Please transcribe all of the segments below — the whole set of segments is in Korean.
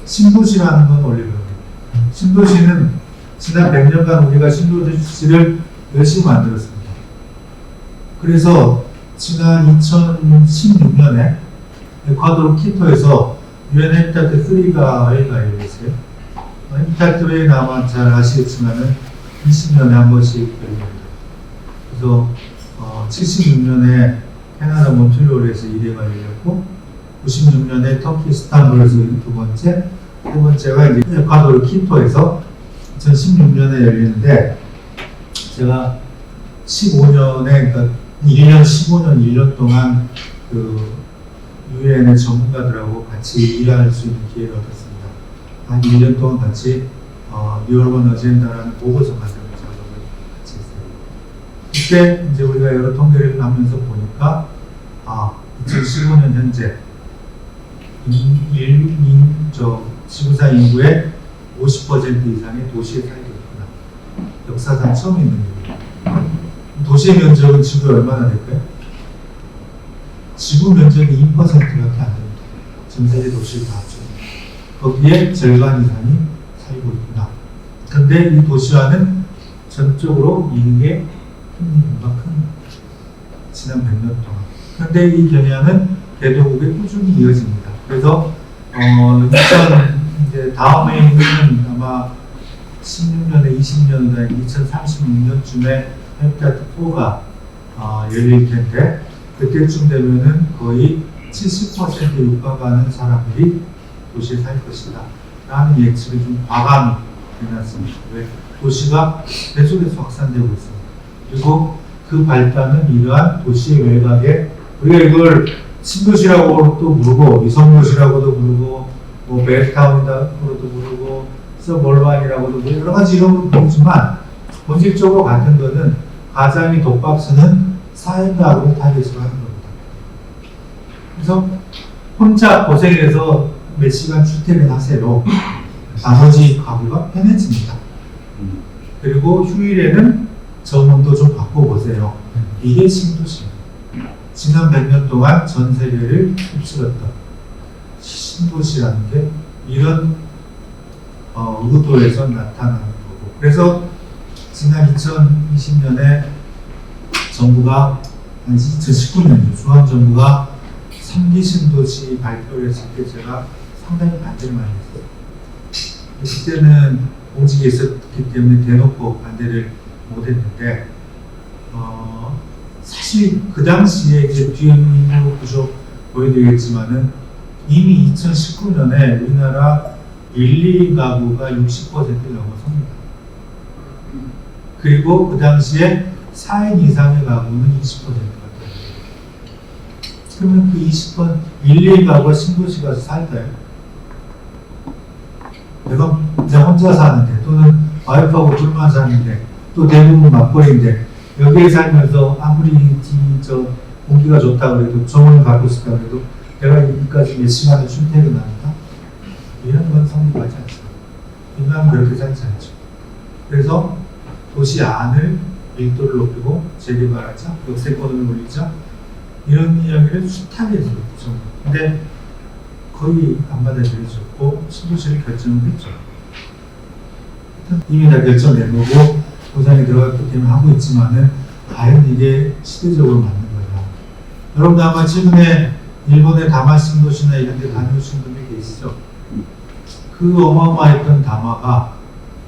신도시라는 건 원래 그런 거예요. 신도시는 지난 100년간 우리가 신도시를 열심히 만들었습니다. 그래서 지난 2016년에 에콰도르 키토에서 UN 해비타트 3가 회의가 열렸어요. 해비타트 회의는 아마 잘 아시겠지만은 20년에 한 번씩 열립니다. 그래서 76년에 캐나다 몬트리올에서 1회가 열렸고 96년에 터키 스탄불에서 두 번째, 세 번째가 이제 에콰도르 키토에서 2016년에 열리는데 제가 15년에 그러니까 1년 동안 그 유엔의 전문가들하고 같이 일할 수 있는 기회를 얻었습니다. 한 1년 동안 같이 뉴얼번 어젠다라는 보고서 만드는 작업을 같이 했어요. 그때 이제 우리가 여러 통계를 하면서 보니까 2015년 현재 지구사 인구의 50% 이상의 도시에 살고 있구나. 역사상 처음 있는 일이에요. 도시의 면적은 지구에 얼마나 될까요? 지구 면적의 2%밖에 안 됩니다. 전 세계 도시를 다 합쳐서. 거기에 절반 이상이 살고 있구나. 근데 이 도시화는 전적으로 이게 큰 지난 100년 동안. 그런데 이 경향은 개도국에 꾸준히 이어집니다. 그래서 이제 다음에 있는 아마 16년에 20년에 2036년쯤에 해비타트 4가 열릴 텐데 그때쯤 되면은 거의 70%에 육박하는 사람들이 도시에 살 것이다 라는 예측이 좀 과감히 해놨습니다. 왜? 도시가 계속해서 확산되고 있습니다. 그리고 그 발단은 이러한 도시의 외곽에 우리가 이걸 신도시라고도 부르고 위성도시라고도 부르고 뭐 벨타운이라고도 부르고 서벌반이라고도 부르고 여러 가지 이름으로 부르지만 본질적으로 같은 거는 가장이 독박스는 사회가구를 타겟으로 하는 겁니다. 그래서 혼자 고생해서 몇 시간 출퇴근하세요. 나머지 가구가 편해집니다. 그리고 휴일에는 전원도 좀 바꿔보세요. 이게 신도시입니다. 지난 100년 동안 전 세계를 휩쓸었던 신도시라는 게 이런 의도에서 나타나는 거고 그래서 지난 2020년에 정부가 2019년이죠. 중앙정부가 3기 신도시 발표를 했을 때 제가 상당히 반대를 많이 했어요. 그때는 공직에 있었기 때문에 대놓고 반대를 못했는데 사실 그 당시에 이제 뒤에 인구 구조 보여드리겠지만은 이미 2019년에 우리나라 1, 2가구가 60%를 넘어섭니다. 그리고 그 당시에 4인 이상의 가구는 20%가 돼요. 그러면 그 20%, 1, 2가구가 신도시 가서 살까요? 내가 혼자 사는데 또는 와이프하고 둘만 사는데 또 대부분 맞벌이인데 여기에 살면서 아무리 공기가 좋다고 해도 정원을 갖고 싶다고 해도 내가 여기까지 몇 시간을 출퇴근합니다. 이런 건 성립하지 않습니다. 인간은 그렇게 살지 않죠. 그래서 도시 안을 밀도를 높이고 재개발하자, 역세권을 올리자 이런 이야기를 숱하게 했었죠. 근데 거의 안 받아들여졌고 신도시를 결정을 했죠. 이미 다 결정된 거고 보상이 들어갔기 때문에 하고 있지만은 과연 이게 시대적으로 맞는 거냐. 여러분 아마 최근에 일본의 다마 신도시나 이런 데 다녀오신 분들 계시죠? 그 어마어마했던 다마가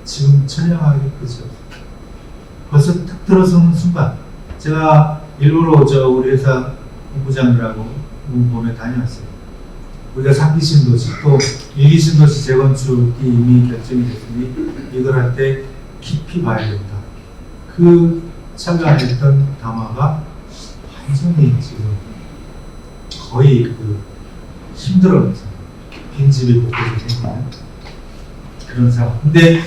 지금 처량하게 끝이 없어요. 벌써 탁 들어서는 순간 제가 일부러 우리 회사 본부장들하고 봄에 다녀왔어요. 우리가 3기 신도시 또 1기 신도시 재건축이 이미 결정이 됐으니 이걸 할 때 깊이 봐야 된다. 그 참가했던 다마가 완전히 지금 거의 힘들어요. 빈집이 곳곳에 생기는 그런 상황. 근데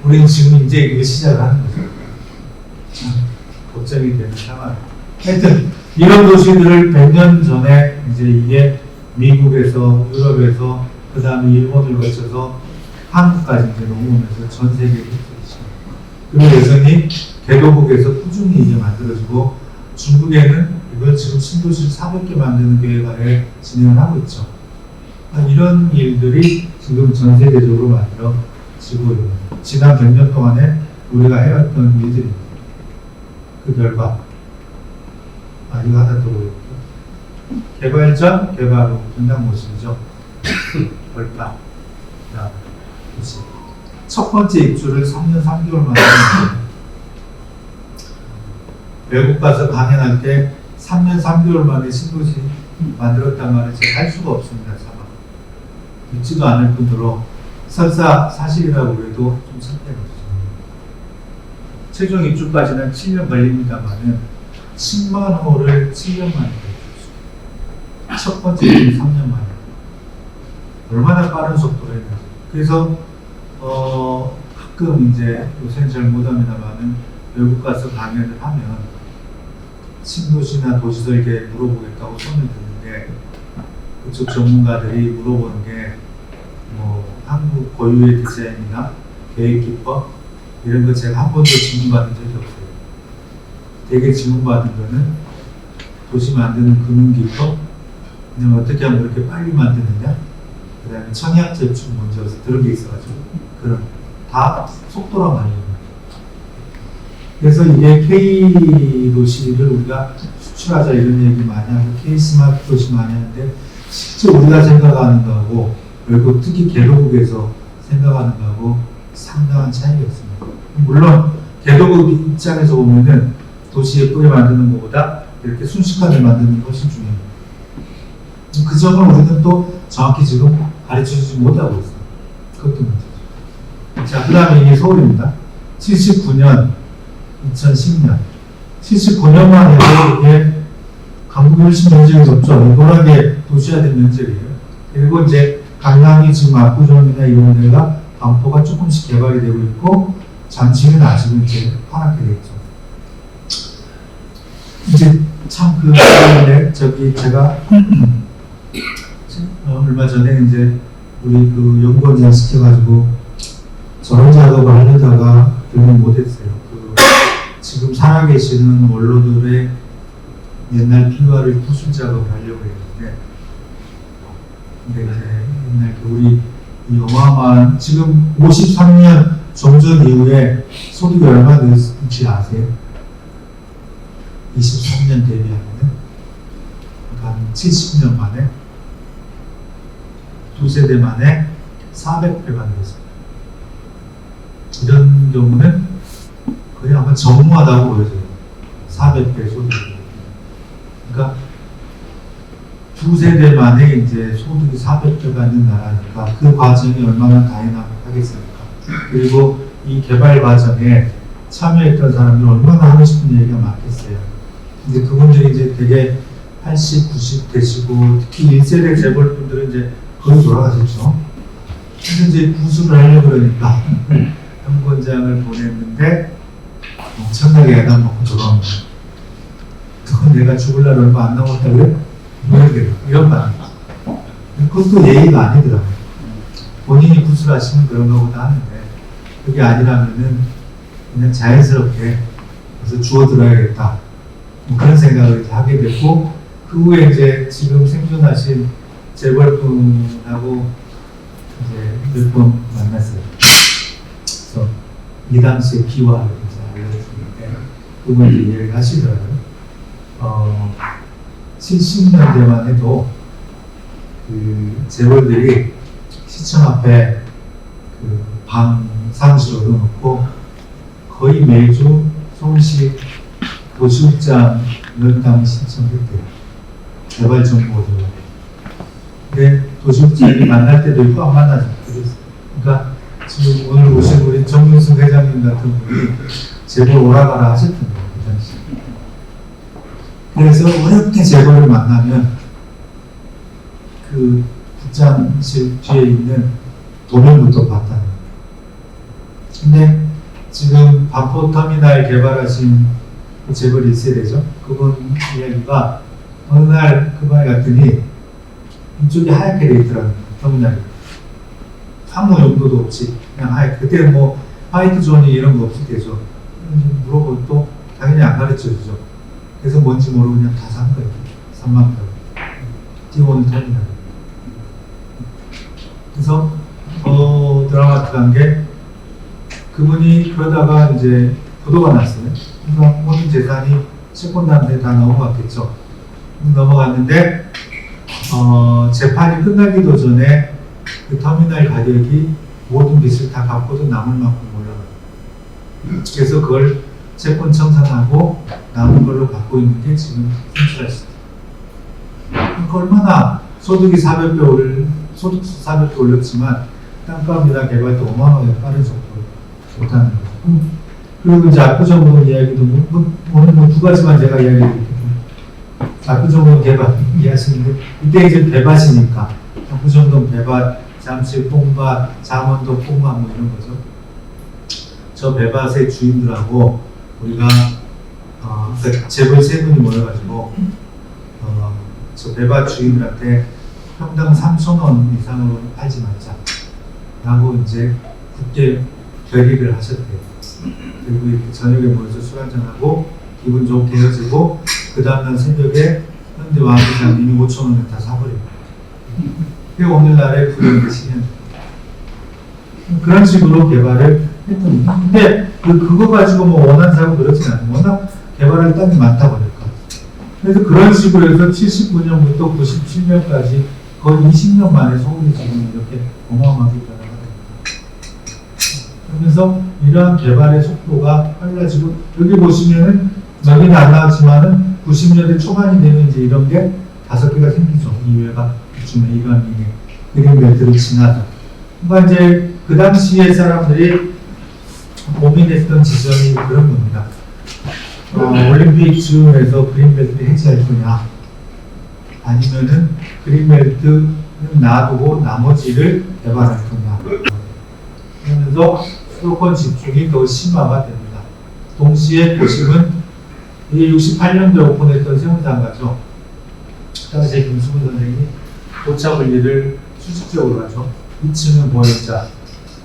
우리는 지금 이제 이거 시작을 하는 거죠. 걱정이 되는 상황. 하여튼 이런 도시들을 100년 전에 이제 이게 미국에서 유럽에서 그 다음에 일본을 거쳐서 한국까지 이제 넘어오면서 전 세계에 휩쓸리죠. 그리고 여전히 개도국에서 꾸준히 이제 만들어지고 중국에는 이걸 지금 신도시 400개 만드는 계획을 진행을 하고 있죠. 이런 일들이 지금 전 세계적으로 만들어지고 있는 지난 몇 년 동안에 우리가 해왔던 일들이 그 결과 이거 하나 더 보여요. 개발 전, 개발 후 분당 모습이죠. 벌판. 자, 그렇지. 첫 번째 입주를 3년 3개월 만에 외국 가서 강연할 때 3년 3개월 만에 신도시 만들었단 말을 제가 할 수가 없습니다. 차마. 믿지도 않을 뿐더러 설사 사실이라고 해도 좀 설득이 없습니다. 최종 입주까지는 7년 걸립니다만은 10만 호를 7년 만에 했습니다. 첫 번째 입주 3년 만에. 얼마나 빠른 속도로 했는지. 그래서 가끔 이제 요새는 잘 못합니다만은 외국 가서 강연을 하면 신도시나 도시설계 물어보겠다고 손을 드는데 그쪽 전문가들이 물어보는 게 뭐 한국 고유의 디자인이나 계획 기법 이런 거 제가 한 번도 질문받은 적이 없어요. 되게 질문받은 거는 도시 만드는 금융 기법, 그냥 어떻게 하면 그렇게 빨리 만드느냐, 그 다음에 청약 제출 문제 그런 게 있어가지고 그런 다 속도랑 관련입니다. 그래서 이게 K 도시를 우리가 수출하자 이런 얘기 많이 하고 K 스마트 도시 많이 하는데 실제 우리가 생각하는 거하고 외국 특히 개도국에서 생각하는 거하고 상당한 차이가 있습니다. 물론 개도국 입장에서 보면은 도시 예쁘게 만드는 것보다 이렇게 순식간에 만드는 게 훨씬 중요합니다. 그 점을 우리는 또 정확히 지금 가르쳐주지 못하고 있어요. 그것도 문제죠. 자, 그 다음에 이게 서울입니다. 79년, 2010년. 79년만 해도 이게 강북이 훨씬 면적이 높죠. 노랗게 도시화된 면적이에요. 그리고 이제 강남이 지금 압구정이나 이런 데가 반포가 조금씩 개발이 되고 있고, 잠실은 아직은 이제 파랗게 되어 있죠. 이제 참 저기 제가 얼마 전에 이제 우리 그 연구원장 시켜가지고 저런 작업을 하려다가 결국 못했어요. 지금 살아계시는 원로들의 옛날 비화를 구술 작업을 하려고 했는데, 근데 이제 옛날 우리 이 어마어마한 지금 53년 종전 이후에 소득이 얼마 늘지 아세요? 23년 대비하면은 한 70년 만에 두 세대 만에 400배가 늘었습니다. 이런 경우는 거의 아마 전무하다고 보여져요. 400배 소득이. 그러니까 두 세대 만에 이제 소득이 400배가 있는 나라니까 그 과정이 얼마나 다이나믹하겠습니까? 그리고 이 개발 과정에 참여했던 사람들이 얼마나 하고 싶은 얘기가 많겠어요. 근데 그분들이 이제 되게 80, 90 되시고 특히 1세대 재벌분들은 이제 거의 돌아가셨죠. 그래서 이제 구술을 하려고 그러니까 연구원장을 보냈는데 엄청나게 애당 먹고 돌아옵니다. 또 내가 죽을 날 얼마 안 남았다 그래? 이런 말. 그것도 예의가 아니더라고요. 본인이 구술하시면 그런 거보다 하는데 그게 아니라면은 그냥 자연스럽게 그래서 주워들어야겠다. 뭐 그런 생각을 하게 됐고 그 후에 이제 지금 생존하신 재벌분하고 이제 몇 번 만났어요. 그래서 이 당시의 비화를 이제 알려줬는데 그분이 이야기를 하시더라고요. 70년대만 해도 그 재벌들이 시청 앞에 그 방 사무실 얻어놓고 거의 매주 서울시 도시국장을 당시 신청했대요. 개발 정보 얻으려고. 근데 도시국장이 만날 때도 있고 안 만나죠. 그러니까 지금 오늘 오신 우리 정윤승 회장님 같은 분이 재벌 오라가라 하셨던 거예요. 그 당시. 그래서 어렵게 재벌을 만나면 그 국장실 뒤에 있는 도면부터 봤다는 거예요. 근데 지금 반포터미널 개발하신 그 재벌 1세대죠. 그분 이야기가 어느 날 그 방에 갔더니 이쪽이 하얗게 돼 있더라고요. 터미널이. 아무 용도도 없이 그냥 하얗게. 그때 뭐 화이트 존이 이런 거 없을 때죠. 물어보고 또 당연히 안 가르쳐 주죠. 그래서 뭔지 모르고 그냥 다 산 거예요. 3만 평. 띄워오는 터미널. 그래서 더 드라마틱한 게 그분이 그러다가 이제 부도가 났어요. 그러니까 모든 재산이 채권단한테 다 넘어갔겠죠. 넘어갔는데 재판이 끝나기도 전에 그 터미널 가격이 모든 빚을 다 갚고도 남을 만큼 올라가요. 그래서 그걸 채권 청산하고 남은 걸로 갖고 있는 게 지금 센트럴 시티. 그러니까 얼마나 소득이 400배 400배 올렸지만 땅값이나 개발도 어마어마하게 빠른 속도로 못하는 거죠. 그리고 이제 압구정동 이야기도 오늘 두 가지만 제가 이야기해드릴게요. 압구정동 개발 이해하시는데 이때 이제 배밭이니까 압구정동 배밭, 잠실 뽕밭, 잠원동 뽕밭 뭐 이런 거죠. 저 배밭의 주인들하고 우리가 그러니까 재벌 세 분이 모여가지고 저 배밭 주인들한테 평당 3,000원 이상으로 팔지 말자 라고 이제 굳게 결의를 하셨대요. 그리고 이렇게 저녁에 모여서 술 한잔하고 기분 좋게 헤어지고 그 다음날 새벽에 현대 왕부장님이 5,000원에 다 사버리고 그게 오늘날의 불행의 실현. 그런 식으로 개발을 했던 겁니다. 근데 그거 가지고 뭐 원한 사고 그렇진 않아요. 워낙 개발할 땅이 많다 보니까. 그래서 그런 식으로 해서 79년부터 97년까지 거의 20년 만에 서울이 지금 이렇게 어마어마하게 변화가 됩니다. 그러면서 이러한 개발의 속도가 빨라지고 여기 보시면은 여기는 안 나왔지만은 90년대 초반이 되면 이제 이런 게 5개가 생기죠. 이외가 중에 이런 그린벨트를 지나서. 그러니까 이제 그 당시에 사람들이 고민했던 지점이 그런 겁니다. 올림픽 즈음에서 그린벨트를 해제할 거냐, 아니면은 그린벨트는 놔두고 나머지를 개발할 거냐. 그러면서 수도권 집중이 더 심화가 됩니다. 동시에 보시면 이게 68년도에 오픈했던 세운상가죠. 당시에 김수근 선생님이 도차 분리를 수직적으로 하죠. 2층은 보행자,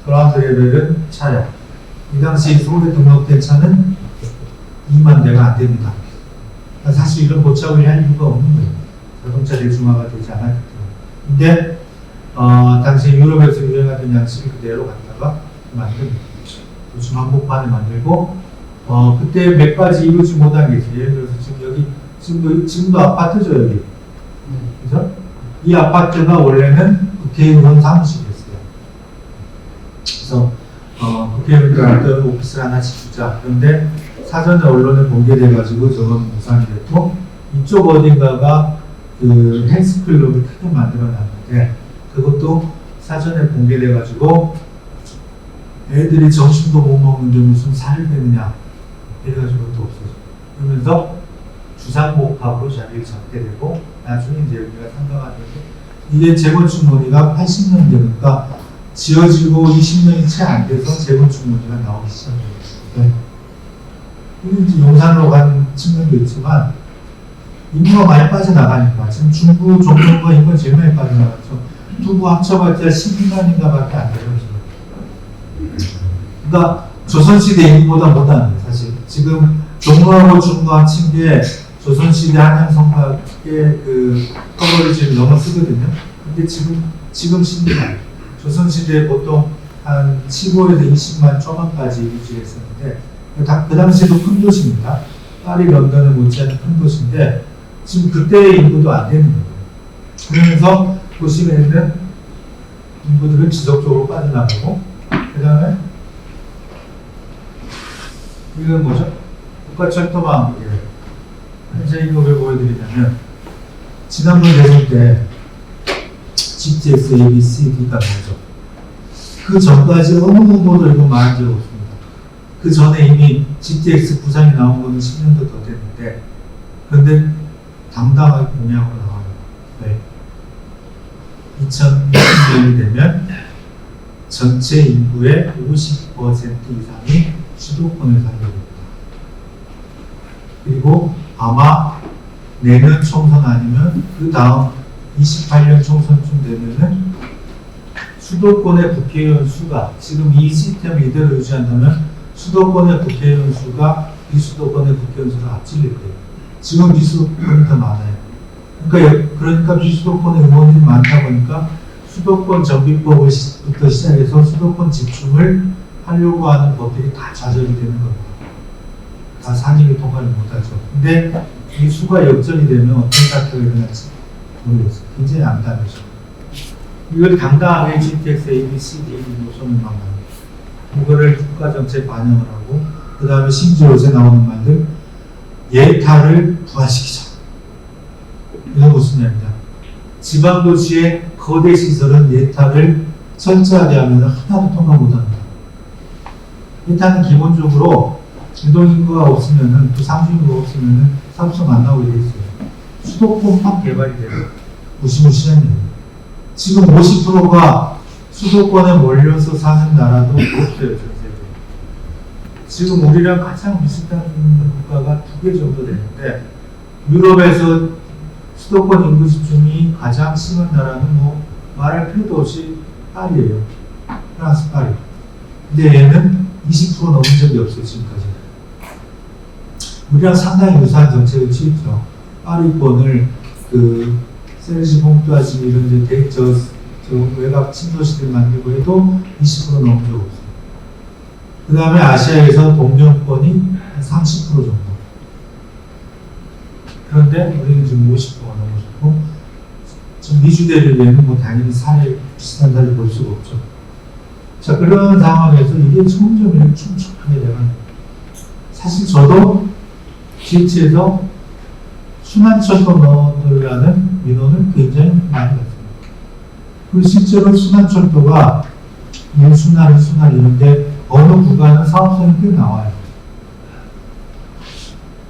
그라운드 레벨은 차량. 이 당시 서울에 등록된 차는 2만 대가 안 됩니다. 사실 이런 도착을 할 이유가 없는 거예요. 자동차 대중화가 되지 않았기 때문에. 근데 당시 유럽에서 유행하던 양식을 그대로 갖다가 만듭니다. 도심 한복판을 만들고 그때 몇 가지 이루지 못한 게 있어요. 예를 들어서 지금 여기 지금도 아파트죠 여기. 그죠? 이 아파트가 원래는 국회의원 사무실이었어요. 그래서 국회의원들한테 오피스를 하나 짓자. 그런데 사전에 언론에 공개돼가지고 저건 무산이 됐고 이쪽 어딘가가 그 헬스클럽을 크게 만들어놨는데 그것도 사전에 공개돼가지고 애들이 점심도 못 먹는데 무슨 살을 빼느냐 이래가지고 그것도 없어져. 그러면서 주상복합으로 자리를 잡게 되고 나중에 이제 여기가 상가가 되고 이게 재건축 논의가 80년 되니까 지어지고 20년이 채 안 돼서 재건축 논의가 나오기 시작해요. 네. 이제 용산으로 간 측면도 있지만 인구가 많이 빠져나가니까 지금 중구, 종로가 인구가 제일 많이 빠져나갔죠. 두부 합쳐봤자 12만인가 밖에 안 돼요. 그러니까 조선시대 인구보다 못하는 거예요. 사실 지금 종로하고 중구 합친 게 조선시대 한양성곽의 그 커버리지를 넘어서거든요. 근데 지금 시대가 조선시대에 보통 한 15에서 20만 초반까지 유지했었는데 그 당시에도 큰 도시입니다. 파리, 런던을 못지않은 큰 도시인데 지금 그때의 인구도 안 되는 거예요. 그러면서 도심에 있는 인구들은 지속적으로 빠져나가고 그 다음에 이건 뭐죠? 국가철도망이에요. 현재 이거 왜 보여드리냐면 지난번 대선 때 GTX A, B, C, D가 나오죠. 그 전까지 어느 후보도 이거 말한 적 없습니다. 그 전에 이미 GTX 부산이 나온 거는 10년도 더 됐는데 그런데 당당하게 공약으로 나와요. 네. 2020년이 되면 전체 인구의 50% 이상이 수도권에 살게 됩니다. 그리고 아마 내년 총선 아니면 그 다음 28년 총선쯤 되면은 수도권의 국회의원 수가 지금 이 시스템을 이대로 유지한다면 수도권의 국회의원 수가 비수도권의 국회의원 수를 앞질릴 거예요. 지금 비수도권이 더 많아요. 그러니까 비수도권의 의원들이 많다 보니까 수도권 정비법부터 시작해서 수도권 집중을 하려고 하는 법들이 다 좌절이 되는 겁니다. 다 산입이 통과를 못하죠. 근데 이 수가 역전이 되면 어떤 사태가 일어날지 모르겠어요. 굉장히 암담해죠. 이걸 당당하게 GTX A, B, C, D 노선을 막는 이거를 국가정책 반영을 하고 그 다음에 심지어 요새 나오는 말들 예타를 부활시키자. 이건 무슨 얘기냐. 지방도시의 거대 시설은 예타를 철저하게 하면 하나도 통과 못합니다. 예타는 기본적으로 유동인구가 없으면은 또 상주인구가 없으면은 사업성 안 나오게 돼 있어요. 수도권만 개발이 돼요. 무시무시한 일이에요. 지금 50%가 수도권에 몰려서 사는 나라도 없어요, 전 세계에. 지금 우리랑 가장 비슷한 국가가 2개 정도 되는데, 유럽에서 수도권 인구 집중이 가장 심한 나라는 뭐 말할 필요도 없이 파리예요. 프랑스 파리. 근데 얘는 20% 넘은 적이 없어요, 지금까지. 우리랑 상당히 유사한 정책을 취했죠. 파리권을 세르지 봉투아지 이런 저 외곽 신도시들 만들고 해도 20% 넘은 적 없어요. 그 다음에 아시아에서 동경권이 한 30% 정도. 그런데 우리는 지금 50%가 넘어졌고, 지금 미주대륙에는 뭐 당연히 비슷한 사례 볼 수가 없죠. 자, 그런 상황에서 이게 점점 이렇게 촘촘하게 돼가는. 사실 저도 GH에서 순환철도 넣으려는 민원을 굉장히 많이 받습니다. 그리고 실제로 순환철도가 일순환, 일순환 이런데 어느 구간은 사업성이 꽤 나와요.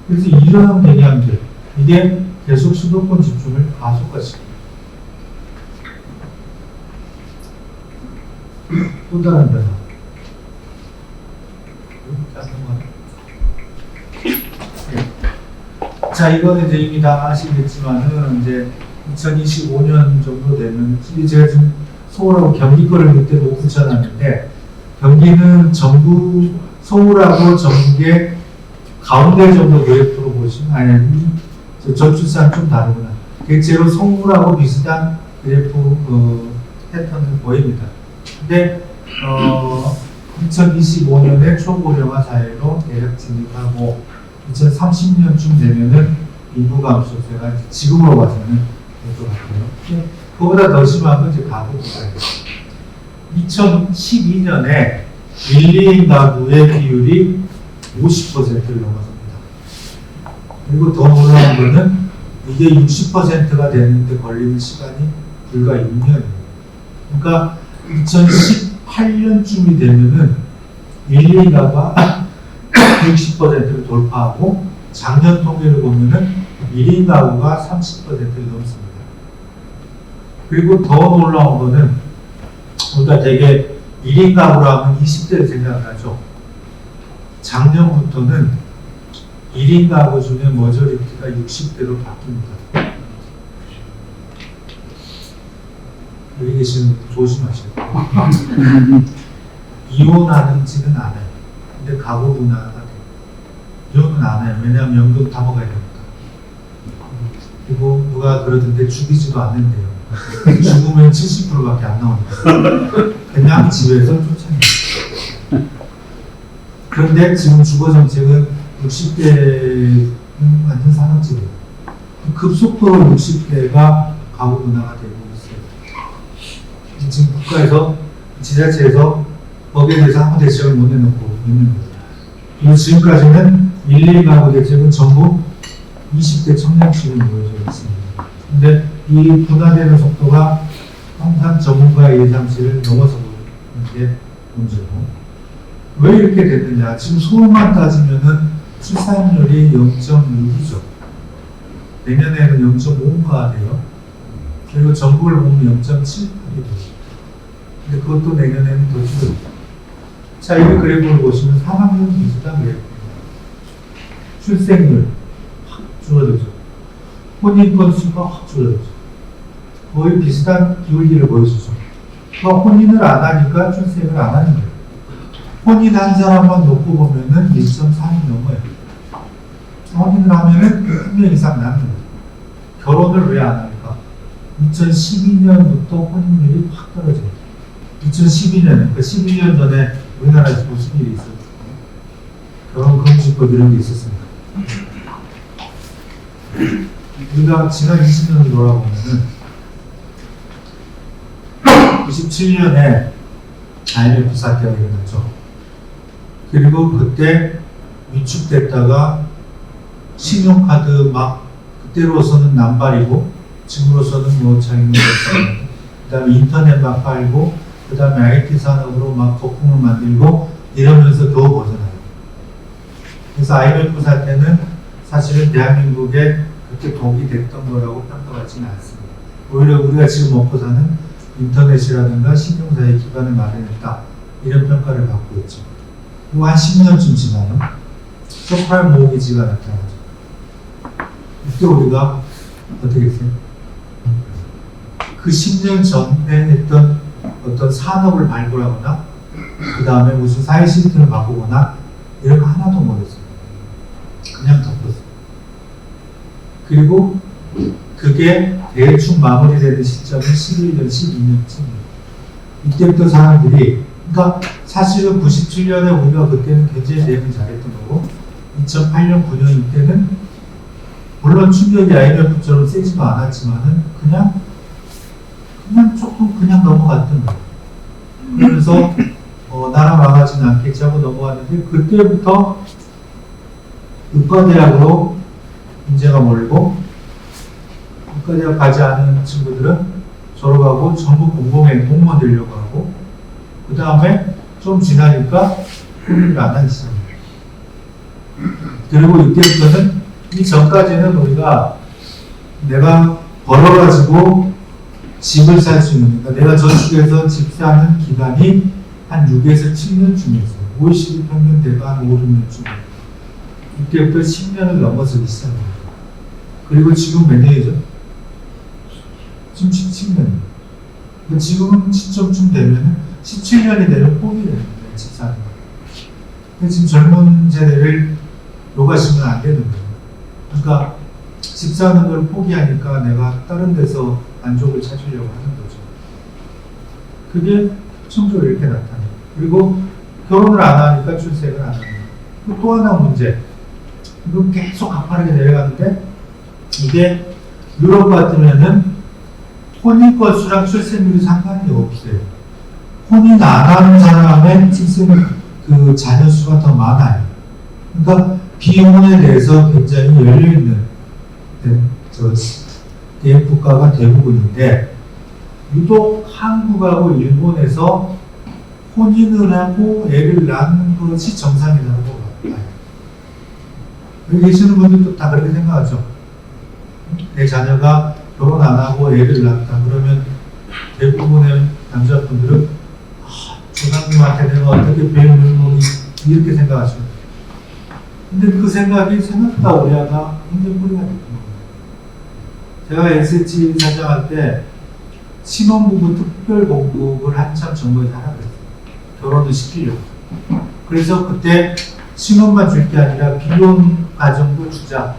그래서 이런 개념들, 이게 계속 수도권 집중을 가속화시킵니다. 또 다른 변화. 자, 이거는 이제 이미 다 아시겠지만은, 이제 2025년 정도 되면, 제가 지금 서울하고 경기 거를 그때 못 붙여놨는데, 경기는 전부, 서울하고 전국의 가운데 정도 그래프로 보시면, 아니, 저출산 좀 다르구나. 대체로 서울하고 비슷한 그래프, 패턴을 보입니다. 근데, 2025년에 초고령화 사회로 대략 진입하고, 2030년쯤 되면은 인구 감소세가 지금으로 봐서는 될 것 같고요. 그보다 더 심한 건 이제 가구부가예요. 2012년에 1, 2인 가구의 비율이 50%를 넘어섭니다. 그리고 더 놀라운 거는 이게 60%가 되는데 걸리는 시간이 불과 6년이에요. 그러니까 2018년쯤이 되면은 1, 2인 가구가 60%를 돌파하고 작년 통계를 보면은 1인 가구가 30%를 넘습니다. 그리고 더 놀라운 거는 우리가 되게 1인 가구라 하면 20대를 생각하죠. 작년부터는 1인 가구 중에 머저리티가 60대로 바뀝니다. 여기 계시는 분들 조심하셔야 돼요. 이혼하는지는 않아요. 근데 가구 분화가 돼요. 이혼은 안 해요. 왜냐하면 연금 다 먹어야 되니까. 그리고 누가 그러던데 죽이지도 않는데요. 죽으면 70%밖에 안 나오니까. 그냥 집에서 쫓아내요. 그런데 지금 주거 정책은 60대는 완전 산업지대예요. 급속도로 60대가 가구 분화가 되고 있어요. 지금 국가에서, 지자체에서 법에 대해서 아무 대책을 못 내놓고 있는 거예요. 그리고 지금까지는 1, 2 가구 대책은 전부 20대 청년층이 모여져 있습니다. 근데 이 분화되는 속도가 항상 전문가의 예상치를 넘어서 보이는 게 문제고. 왜 이렇게 됐느냐? 지금 서울만 따지면은 출산율이 0.6이죠. 내년에는 0.5가 돼요. 그리고 전국을 보면 0.78이 돼요. 근데 그것도 내년에는 더 줄어듭니다. 자, 이 그래프를 보시면 사망률 비슷한 그래프입니다. 출생률 확 줄어들죠. 혼인 건수가 확 줄어들죠. 거의 비슷한 기울기를 보여주죠. 그러니까 혼인을 안 하니까 출생을 안 하는 거예요. 혼인 한 사람만 놓고 보면은 1.3이 넘어요. 혼인을 하면은 1명 이상 낳는 거예요. 결혼을 왜 안 할까? 2012년부터 혼인율이 확 떨어져요. 2012년, 그러니까 12년 전에 우리나라에서 무슨 일이 있었어요? 결혼금지법 이런 게 있었습니다. 우리가 지난 20년을 돌아보면은 97년에 IMF 사태가 일어났죠. 그리고 그때 위축됐다가 신용카드 막 그때로서는 남발이고 지금으로서는 뭐 자기는 그 다음에 인터넷 막 팔고 그 다음에 IT 산업으로 막 거품을 만들고 이러면서 겨우 벗어나요. 그래서 IMF 사태는 사실은 대한민국에 그렇게 독이 됐던 거라고 평가받지는 않습니다. 오히려 우리가 지금 먹고 사는 인터넷이라든가 신용사의 기반을 마련했다 이런 평가를 받고 있죠. 그리고 한 10년쯤 지나요. 서프라임 모기지가 나타나죠. 이때 우리가 어떻게 했어요? 그 10년 전에 했던 어떤 산업을 발굴하거나 그 다음에 무슨 사회 시스템을 바꾸거나 이런 거 하나도 못했어요. 그냥 덮었어요. 그리고 그게 대충 마무리되는 시점은 11년, 12년쯤이에요. 이때부터 사람들이 그러니까 사실은 97년에 우리가 그때는 굉장히 대응을 잘했던 거고 2008년, 9년 이때는 물론 충격이 IMF처럼 세지도 않았지만은 그냥 조금 그냥 넘어갔던 거예요. 그러면서 나라 망하지는 않겠지 하고 넘어갔는데 그때부터 의과대학으로 문제가 몰고 의과대학 가지 않은 친구들은 졸업하고 전부 공무원 되려고 하고 그 다음에 좀 지나니까 혼인을 안 하기 시작합니다. 그리고 이때부터는 이 전까지는 우리가 내가 벌어가지고 집을 살 수 있는, 그러니까 내가 저축해서 집 사는 기간이 한 6에서 7년쯤 있어요. OECD 평균대가 한 5, 6년쯤. 이때부터 10년을 넘어서기 시작합니다. 그리고 지금 몇 년이죠? 지금 17년. 지금은 시점쯤 되면 17년이 되면 포기를 해요. 집 사는 거. 근데 지금 젊은 세대를 욕하시면 안 되는 거예요. 그러니까 집 사는 걸 포기하니까 내가 다른 데서 만족을 찾으려고 하는 거죠. 그게 청소로 이렇게 나타나요. 그리고 결혼을 안 하니까 출생을 안 합니다. 또 하나 문제. 이거 계속 가파르게 내려가는데 이게 유럽 같으면은 혼인 건수랑 출생률이 상관이 없어요. 혼인 안 하는 사람의 그 자녀 수가 더 많아요. 그러니까 비혼에 대해서 굉장히 열려있는 국가가 대부분인데 유독 한국하고 일본에서 혼인을 하고 애를 낳는 것이 정상이라고 봐요. 여기 계시는 분들도 다 그렇게 생각하죠. 내 자녀가 결혼 안 하고 애를 낳았다 그러면 대부분의 남자분들은 조상님한테 내가 어떻게 배움을 먹이 이렇게 생각하시죠. 근데 그 생각이 생각보다 우리 아가 굉장히 뿌리가 됐던 겁니다. 제가 SH 사장할 때 신혼부부 특별공급을 한참 정부에서 하라고 했어요. 결혼을 시키려고. 그래서 그때 신혼만 줄 게 아니라 비혼 가정도 주자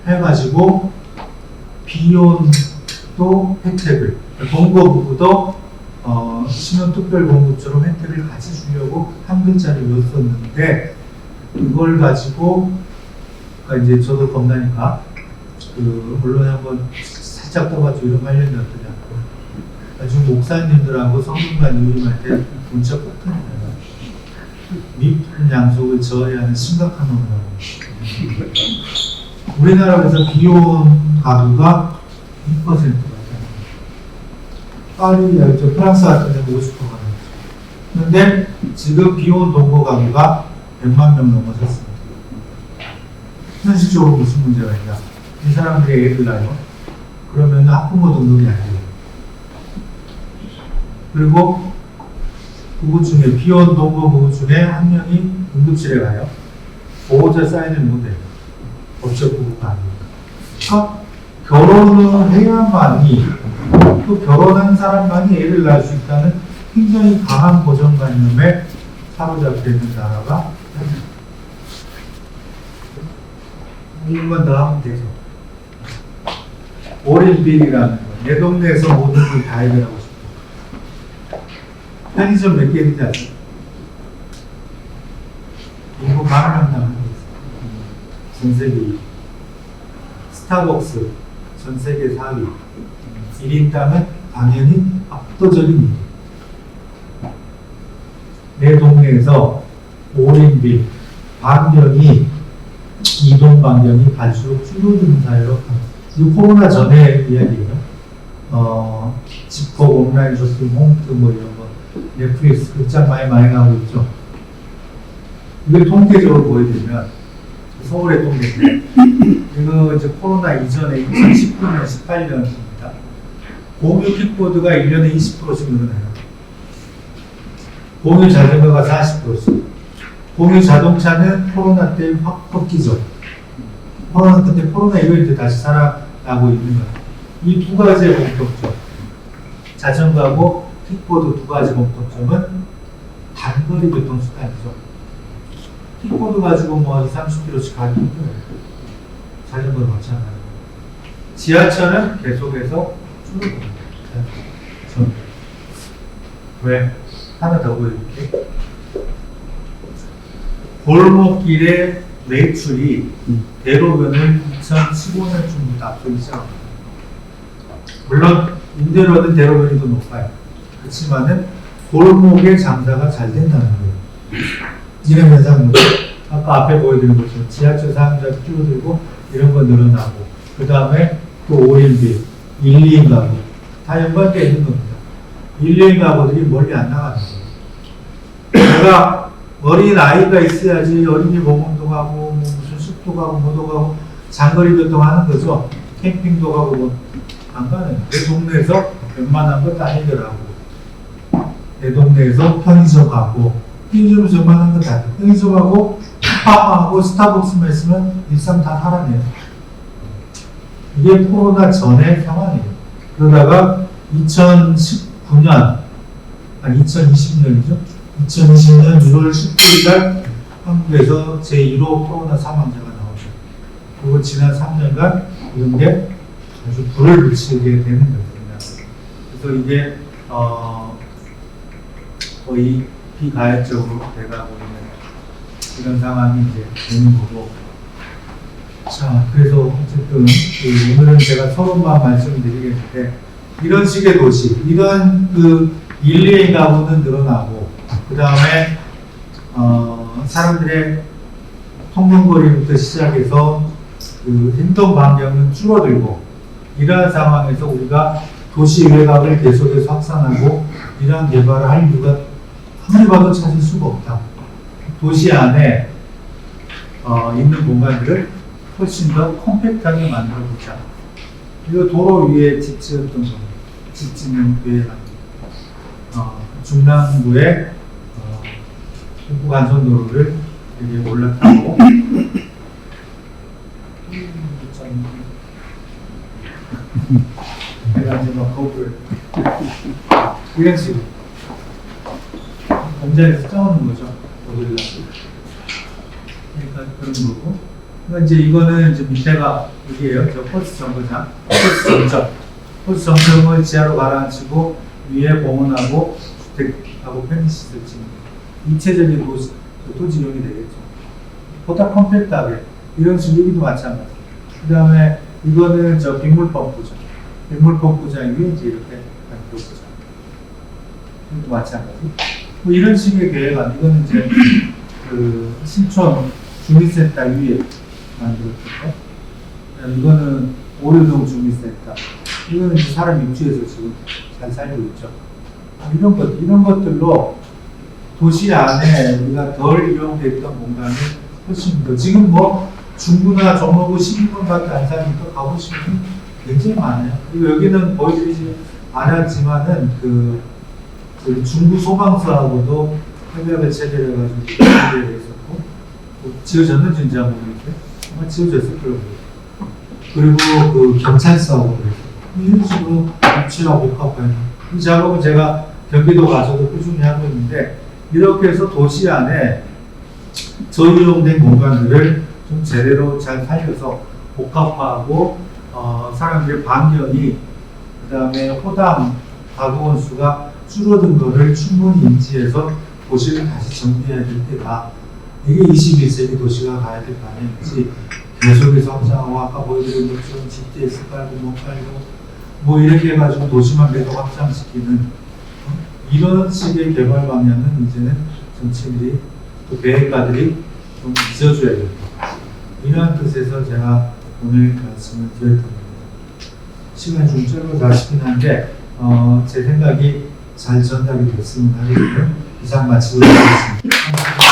해가지고 비혼도 혜택을 동거부부도 신혼 특별공급처럼 혜택을 같이 주려고 한 글자를 넣었었는데 그걸 가지고 그러니까 이제 저도 겁나니까 그 언론에 한번 살짝 떠가지고 이런 관련이 어떠냐. 지금 목사님들하고 성균관 의원님한테 문자 폭탄이에요. 미분 양속을 저해야 하는 심각한 논문이라고. 우리나라에서 비혼 가구가 2%가 파리, 프랑스 같은 데는 50%가 넘죠. 그런데 지금 비혼 동거 가구가 100만 명 넘어섰습니다. 현실적으로 무슨 문제가 있냐? 이 사람들이 애를 낳아요. 그러면 학부모 등록이 안 돼요. 그리고 부부 중에 비혼 동거 부부 중에 한 명이 응급실에 가요. 보호자 사인을 못해요. 법적 부부가 아니니까. 그러니까 결혼을 해야만이 또 결혼한 사람만이 애를 낳을 수 있다는 굉장히 강한 고정관념에 사로잡혀 있는 나라가 한국만 더 하면 되죠. 올인비리라는 거예요. 내 동네에서 모든 걸 다 해결하고 싶어. 편의점 몇 개 있는지 아세요? 인구 10,000명 남은 게 있어요. 전 세계 2위. 스타벅스 전 세계 4위. 1인당은 당연히 압도적인 2위. 내 동네에서 5인비 반경이 이동 반경이 갈수록 줄어드는 사회로. 이 코로나 전에 이야기예요. 집콕, 온라인 쇼핑, 홈트 뭐 이런 거, 넷플릭스 극장 많이 가고 있죠. 이걸 통계적으로 보여드리면 서울의 통계인데 이거 이제 코로나 이전에 2019년, 18년입니다. 공유 킥보드가 1년에 20%씩 늘어나요. 공유 자전거가 40%씩. 공유 자동차는 코로나 때 확 꺾이죠. 코로나 때 코로나 이후에 다시 살아나고 있는 거예요. 이 두 가지의 공통점. 자전거하고 킥보드 두 가지 공통점은 단거리 교통수단이죠. 킥보드 가지고 뭐 30km씩 가기 힘들어요. 자전거는 마찬가지고. 지하철은 계속해서 줄어듭니다. 왜? 하나 더 보여줄게. 골목길의 매출이 대로변을 2015년쯤부터 앞서기 시작합니다. 물론 임대료는 대로변이 더 높아요. 그렇지만은 골목의 장사가 잘 된다는 거예요. 이런 현상은 아까 앞에 보여드린 것처럼 지하철 사용자가 줄어들고 이런 거 늘어나고 그 다음에 또 5인비, 1, 2인 가구 다 연관되어 있는 겁니다. 1, 2인 가구들이 멀리 안 나가는 거예요. 내가 어린 아이가 있어야지 어린이 보건도 가고 뭐 무슨 숲도 가고 뭐도 가고 장거리 교통하는 거죠. 캠핑도 가고 뭐 안 가는. 내 동네에서 웬만한 거 다 해결하고 내 동네에서 편의점 가고 편의점에서 웬만한 거 다 편의점하고 팝하고 스타벅스만 있으면 일상 다 살아내요. 이게 코로나 전의 상황이에요. 그러다가 2019년 2020년이죠. 2020년 1월 19일 날 한국에서 제1호 코로나 사망자가 나오죠. 그리고 지난 3년간 이런 게 아주 불을 붙이게 되는 거거든요. 그래서 이게 거의 비가역적으로 돼가고 있는 이런 상황이 이제 되는 거고. 자, 그래서 어쨌든 오늘은 제가 서론만 말씀드리겠는데 이런 식의 도시, 이런 그 1, 2인 가구는 늘어나고 그 다음에 사람들의 통근거리부터 시작해서 그 행동 반경은 줄어들고 이러한 상황에서 우리가 도시 외곽을 계속해서 확산하고 이러한 개발을 할 이유가 아무리 봐도 찾을 수가 없다. 도시 안에 있는 공간들을 훨씬 더 컴팩트하게 만들어 보자. 이거 도로 위에 집 지었던 거, 집 짓는 계획합니다. 중랑구에 북부간선도로를 이렇게 올라타고 내가 이제 막 거울 이런 식으로 공장에서 짜오는 거죠. 어디를 그러니까 그런 거고. 그러니까 이제 이거는 이제 밑에가 여기에요. 저 버스 정거장, 버스 정점을 지하로 가라앉히고 위에 공원하고 주택하고 편의시설 짓는 입체적인 토지용이 되겠죠. 보다 컴팩트하게 이런 식으로 여기도 마찬가지. 그 다음에 이거는 저 빗물펌프죠. 빗물펌프장 위에 이제 이렇게 만들어보자. 이것도 마찬가지. 뭐 이런 식의 계획안. 이거는 이제 그 신촌 주민센터 위에 만들었고, 이거는 오류동 주민센터. 이거는 이제 사람 입주해서 지금 잘 살고 있죠. 이런 것들로 도시 안에 우리가 덜 이용됐던 공간을 훨씬 더, 지금 뭐 중구나 종로구 12번밖에 안 사니까 가보시면 굉장히 많아요. 그리고 여기는 보여드리지 않았지만은 그 중구 소방서하고도 협약을 체결해가지고 준비를 했었고, 지어졌는지 잘 모르겠어요. 아마 지어졌을 거예요. 그리고 그 경찰서하고 그랬어요. 이런 식으로 입주하고 복합하는 이 작업은 제가 경기도 가서도 꾸준히 하고 있는데, 이렇게 해서 도시 안에 저이용된 공간들을 좀 제대로 잘 살려서 복합화하고 사람들의 반경이 그다음에 호당 가구 건수가 줄어든 것을 충분히 인지해서 도시를 다시 정비해야 될 때가 이게 21세기 도시가 가야 될 방향이지 계속해서 확장하고 아까 보여드린 것처럼 GTS 깔고 뭐 깔고 뭐 이렇게 해가지고 도시만 계속 확장시키는 이런 식의 개발 방향은 이제는 정치인들이 또 계획가들이 좀 잊어줘야겠다. 이러한 뜻에서 제가 오늘 말씀을 드렸던 겁니다. 시간이 좀 짧아서 아쉽긴 한데 제 생각이 잘 전달이 됐으면 하겠고요. 이상 마치고 있겠습니다.